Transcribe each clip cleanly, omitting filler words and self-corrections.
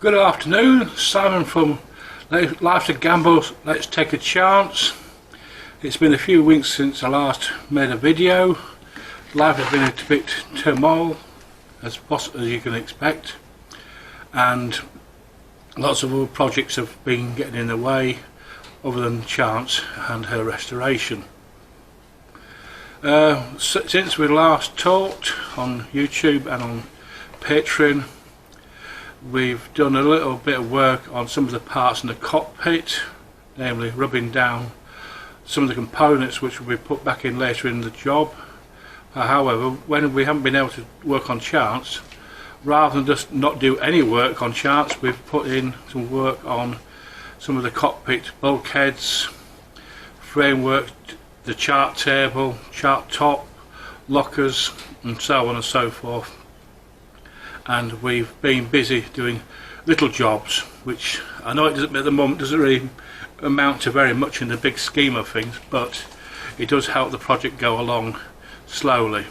Good afternoon, Simon from Life's a Gamble, Let's Take a Chance. It's been a few weeks since I last made a video. Life has been a bit turmoil, as you can expect, and lots of other projects have been getting in the way other than Chance and her restoration. Since we last talked on YouTube and on Patreon, we've done a little bit of work on some of the parts in the cockpit, namely rubbing down some of the components which will be put back in later in the job. However, when we haven't been able to work on Chance, rather than just not do any work on Chance, we've put in some work on some of the cockpit bulkheads, framework, the chart table, chart top, lockers and so on and so forth. And we've been busy doing little jobs, which I know it doesn't, at the moment doesn't really amount to very much in the big scheme of things, but it does help the project go along slowly.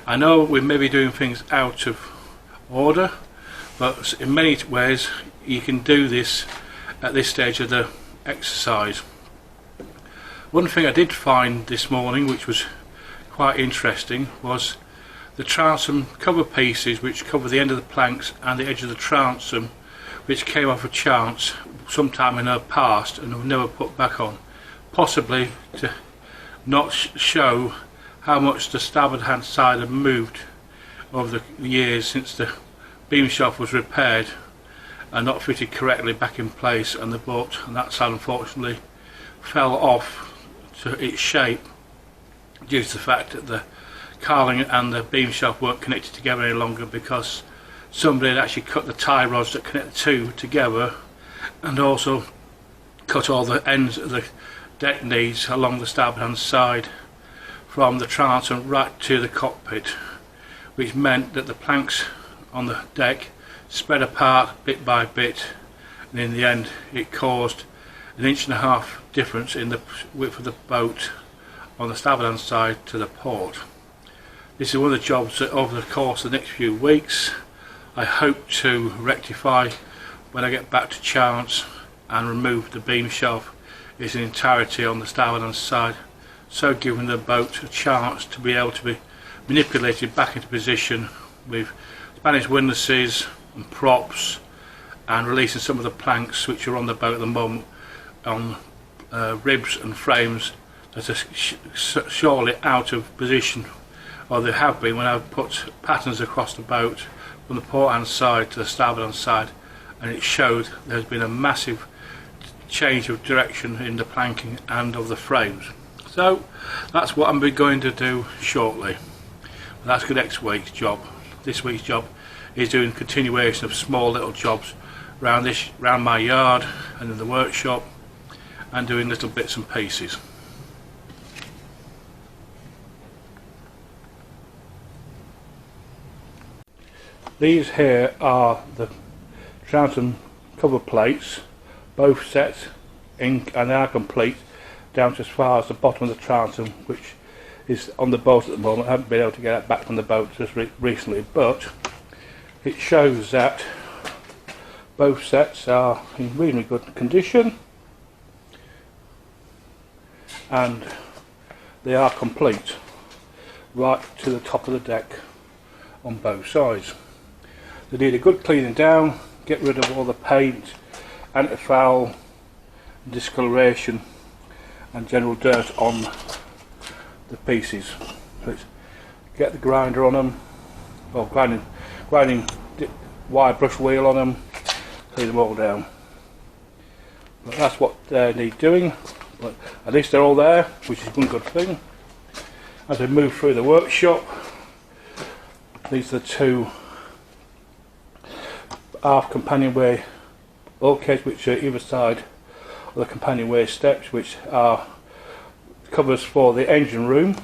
I know we may be doing things out of order, but in many ways you can do this at this stage of the exercise. One thing I did find this morning which was quite interesting was the transom cover pieces which cover the end of the planks and the edge of the transom, which came off a Chance sometime in her past and were never put back on, possibly to not show how much the starboard hand side had moved over the years since the beam shaft was repaired and not fitted correctly back in place, and the boat on that side unfortunately fell off to its shape due to the fact that the carling and the beam shaft weren't connected together any longer, because somebody had actually cut the tie rods that connect the two together and also cut all the ends of the deck knees along the starboard hand side from the transom right to the cockpit, which meant that the planks on the deck spread apart bit by bit, and in the end it caused an 1.5 inch difference in the width of the boat on the starboard hand side to the port. This is one of the jobs that over the course of the next few weeks I hope to rectify when I get back to Chance and remove the beam shaft in its entirety on the starboard hand side, so giving the boat a chance to be able to be manipulated back into position with Spanish windlasses and props, and releasing some of the planks which are on the boat at the moment on ribs and frames that are surely out of position, or they have been when I've put patterns across the boat from the port hand side to the starboard hand side, and it showed there's been a massive change of direction in the planking and of the frames. So that's what I'm going to do shortly. That's the next week's job. This week's job is doing continuation of small little jobs around my yard and in the workshop, and doing little bits and pieces. These here are the transom cover plates, both sets and they are complete down to as far as the bottom of the transom, which is on the boat at the moment. I haven't been able to get it back from the boat just recently, but it shows that both sets are in reasonably good condition and they are complete right to the top of the deck on both sides. They need a good cleaning down, get rid of all the paint, anti-foul, discoloration and general dirt on the pieces. So get the grinder on them, or grinding wire brush wheel on them, clean them all down. But that's what they need doing, but at least they're all there, which is one good thing. As we move through the workshop, these are the two aft companionway bulkheads which are either side of the companionway steps, which are covers for the engine room.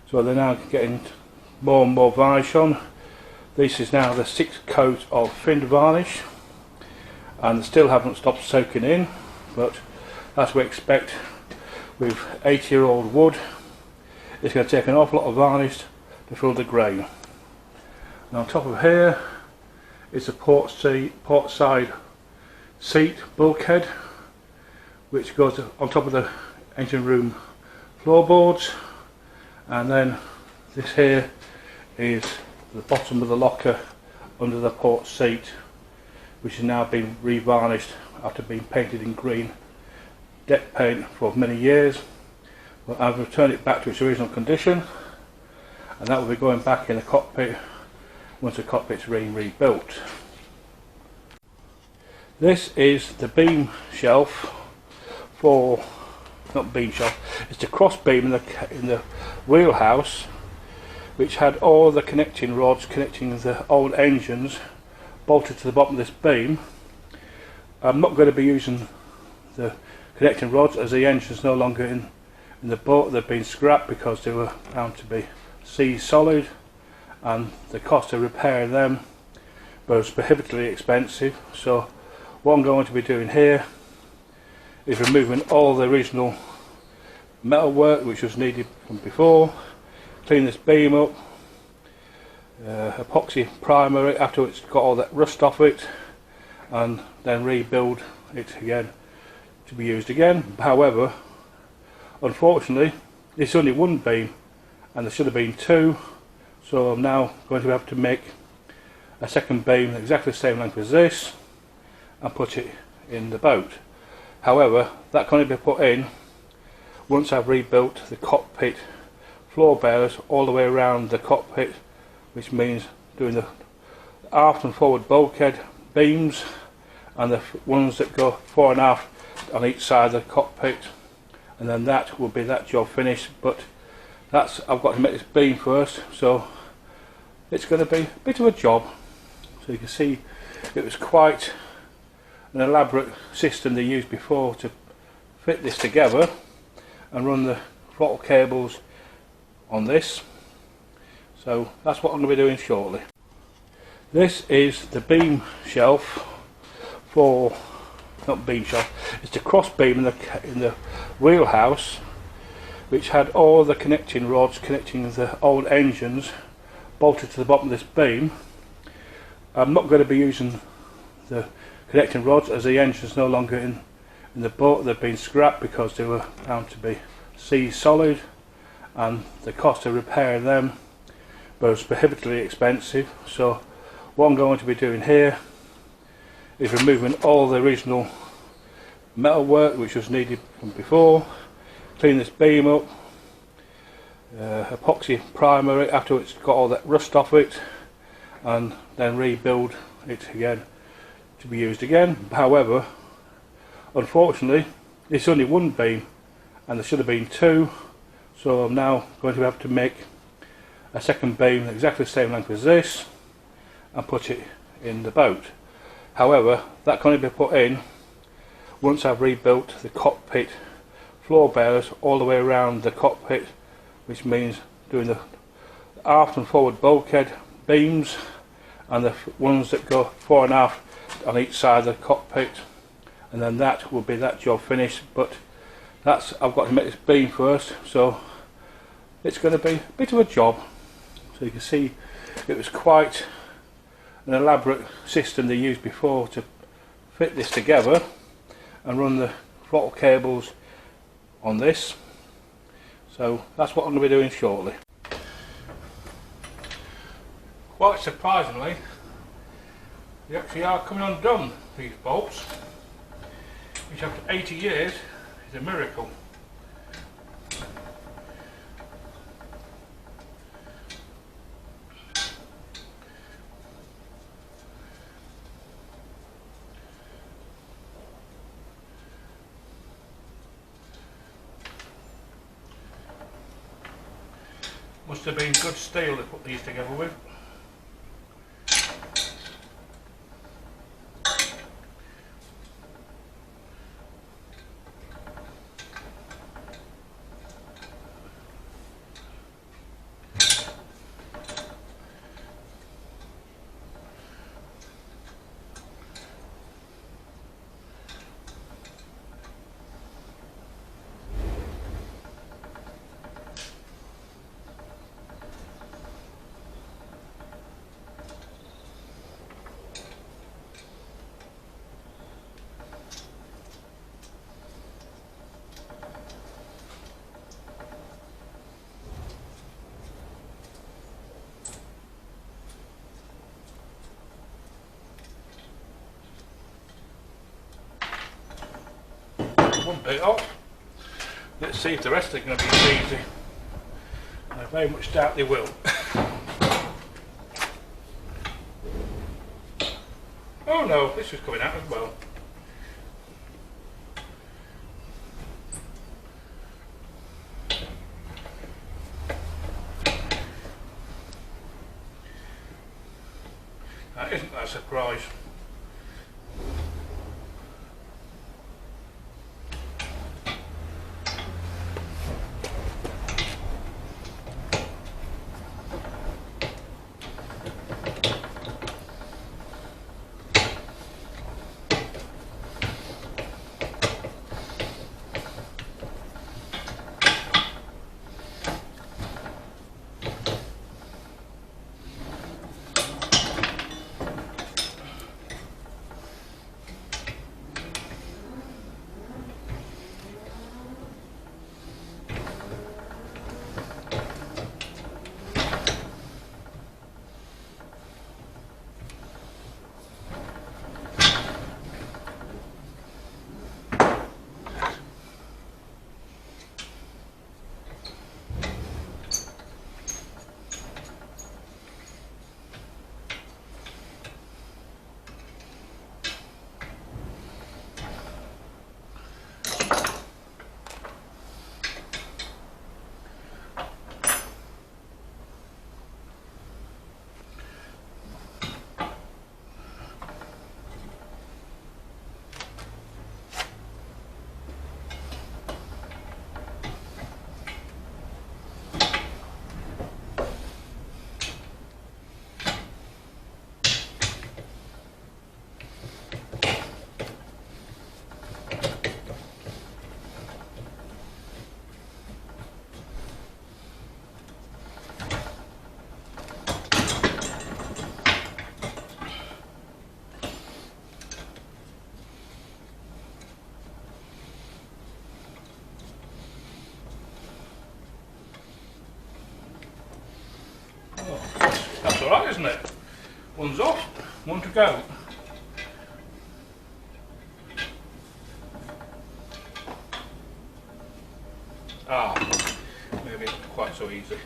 So they're now getting more and more varnish on. This is now the 6th coat of thin varnish, and they still haven't stopped soaking in, but as we expect with 80-year-old wood, it's going to take an awful lot of varnish to fill the grain. And on top of here is a port side seat bulkhead, which goes on top of the engine room floorboards, and then this here is the bottom of the locker under the port seat, which has now been revarnished after being painted in green deck paint for many years. But I've returned it back to its original condition, and that will be going back in the cockpit once the cockpit's been rebuilt. This is the beam shelf for, not beam shelf, it's the cross beam in the wheelhouse, which had all the connecting rods connecting the old engines bolted to the bottom of this beam. I'm not going to be using the connecting rods as the engine's no longer in the boat. They've been scrapped because they were found to be sea solid, and the cost of repairing them was prohibitively expensive. So what I'm going to be doing here is removing all the original metalwork which was needed from before, clean this beam up, epoxy primer it after it's got all that rust off it, and then rebuild it again to be used again. However, unfortunately, it's only one beam and there should have been two, so I'm now going to have to make a second beam exactly the same length as this and put it in the boat. However, that can only be put in once I've rebuilt the cockpit floor bearers all the way around the cockpit, which means doing the aft and forward bulkhead beams and the ones that go fore and aft on each side of the cockpit, and then that will be that job finished. But that's, I've got to make this beam first, so it's going to be a bit of a job. So you can see it was quite an elaborate system they used before to fit this together and run the throttle cables on this. So that's what I'm going to be doing shortly. This is the beam shelf for, not beam shelf, it's the cross beam in the wheelhouse, which had all the connecting rods connecting the old engines bolted to the bottom of this beam. I'm not going to be using the connecting rods as the engine's no longer in the boat. They've been scrapped because they were found to be sea solid, and the cost of repairing them was prohibitively expensive. So what I'm going to be doing here is removing all the original metalwork which was needed from before, clean this beam up, epoxy primer it after it's got all that rust off it, and then rebuild it again to be used again. However, unfortunately, it's only one beam and there should have been two, so I'm now going to have to make a second beam exactly the same length as this and put it in the boat. However, that can only be put in once I've rebuilt the cockpit floor bearers all the way around the cockpit, which means doing the aft and forward bulkhead beams and the ones that go fore and aft on each side of the cockpit, and then that will be that job finished. But that's, I've got to make this beam first, so it's going to be a bit of a job. So you can see it was quite an elaborate system they used before to fit this together and run the throttle cables on this. So that's what I'm going to be doing shortly. Quite surprisingly, they actually are coming undone, these bolts, which after 80 years is a miracle. Must have been good steel they put these together with. bit off. Let's see if the rest are going to be as easy. I very much doubt they will. Oh no, this is coming out as well. Isn't that a surprise? That's alright, isn't it? One's off, one to go. Ah, maybe not quite so easy.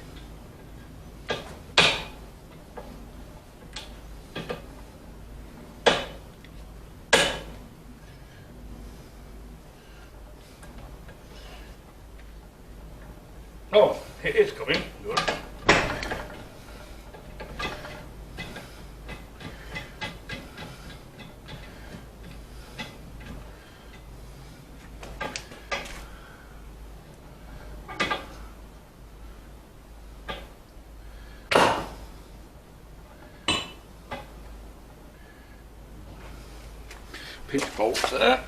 Oh, it is coming. Good. Pinch bolts there.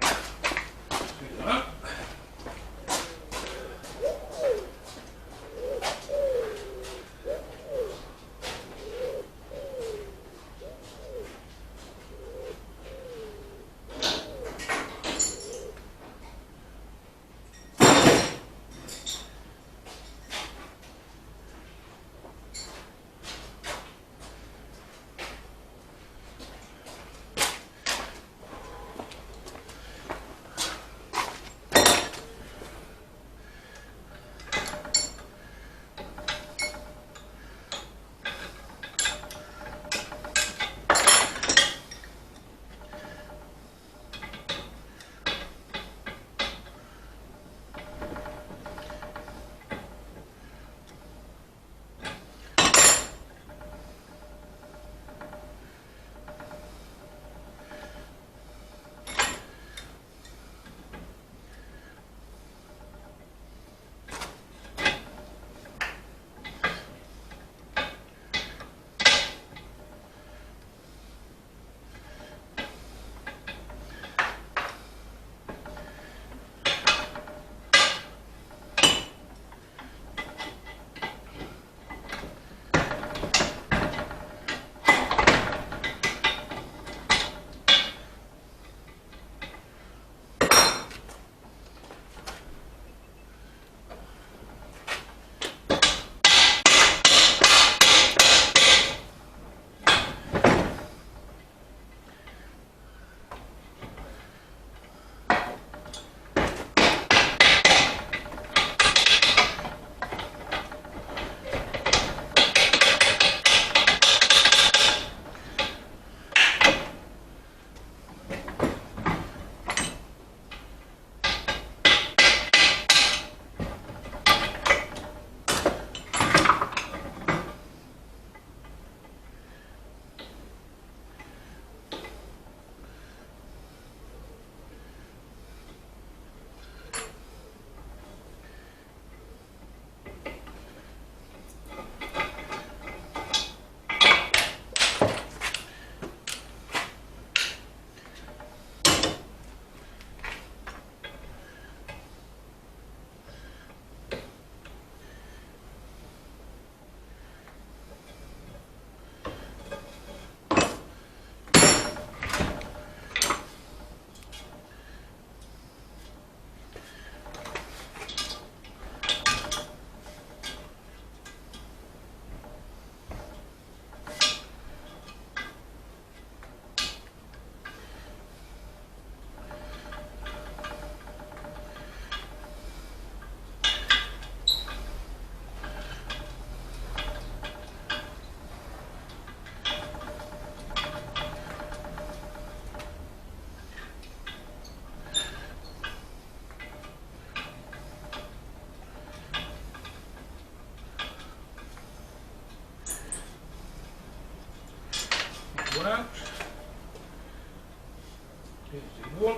One.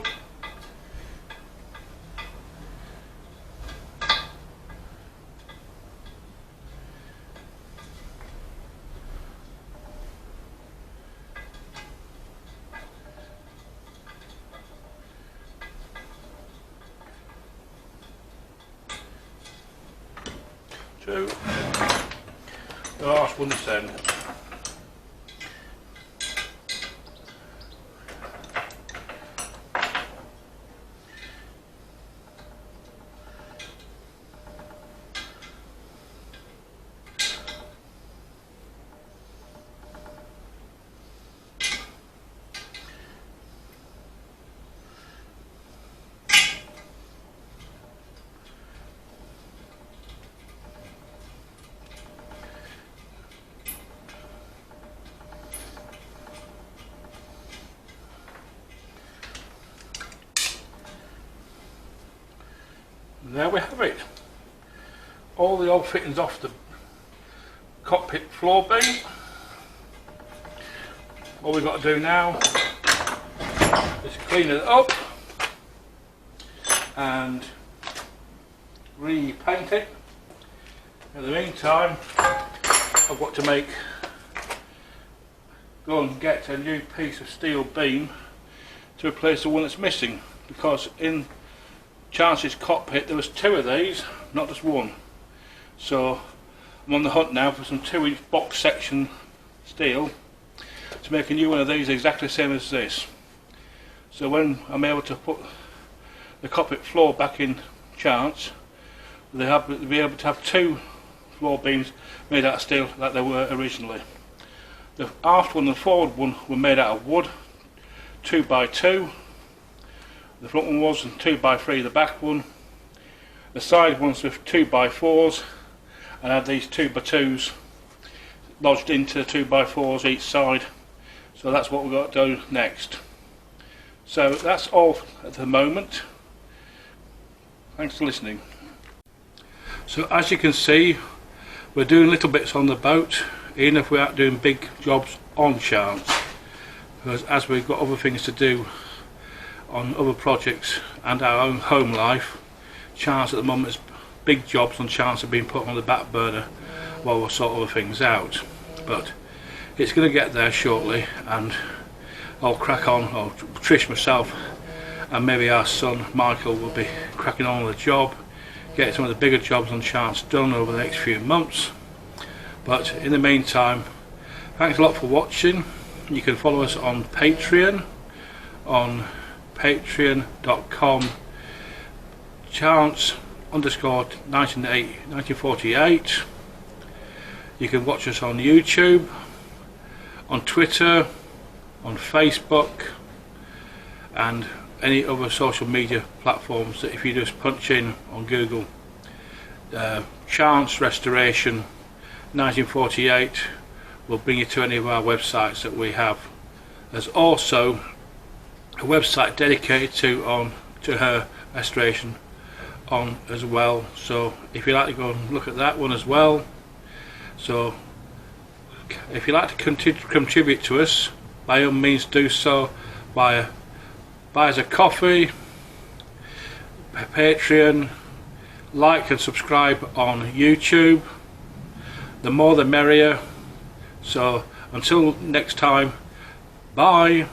Two. The last one this end. There we have it. All the old fittings off the cockpit floor beam. All we've got to do now is clean it up and repaint it. In the meantime, I've got to go and get a new piece of steel beam to replace the one that's missing, because in Chance's cockpit there was two of these, not just one. So I'm on the hunt now for some 2-inch box section steel to make a new one of these exactly the same as this. So when I'm able to put the cockpit floor back in Chance, they'll be able to have two floor beams made out of steel like they were originally. The aft one and the forward one were made out of wood, 2x2. The front one was 2x3, the back one. The side ones with 2x4s, and had these 2x2s lodged into 2x4s each side. So that's what we've got to do next. So that's all at the moment. Thanks for listening. So as you can see, we're doing little bits on the boat, even if we aren't doing big jobs on Chance, because as we've got other things to do on other projects and our own home life, Chance at the moment is big jobs on Chance have been put on the back burner while we sort other things out. But it's going to get there shortly, and I'll crack on, or Trish, myself, and maybe our son Michael will be cracking on with the job, getting some of the bigger jobs on Chance done over the next few months. But in the meantime, thanks a lot for watching. You can follow us on Patreon, on patreon.com Chance_1948. You can watch us on YouTube, on Twitter, on Facebook, and any other social media platforms that if you just punch in on Google Chance Restoration 1948 will bring you to any of our websites that we have. There's also a website dedicated to her restoration on as well, so if you like to go and look at that one as well. So if you like to contribute to us, by all means do so by buy us a coffee, Patreon, like and subscribe on YouTube. The more the merrier. So until next time, bye.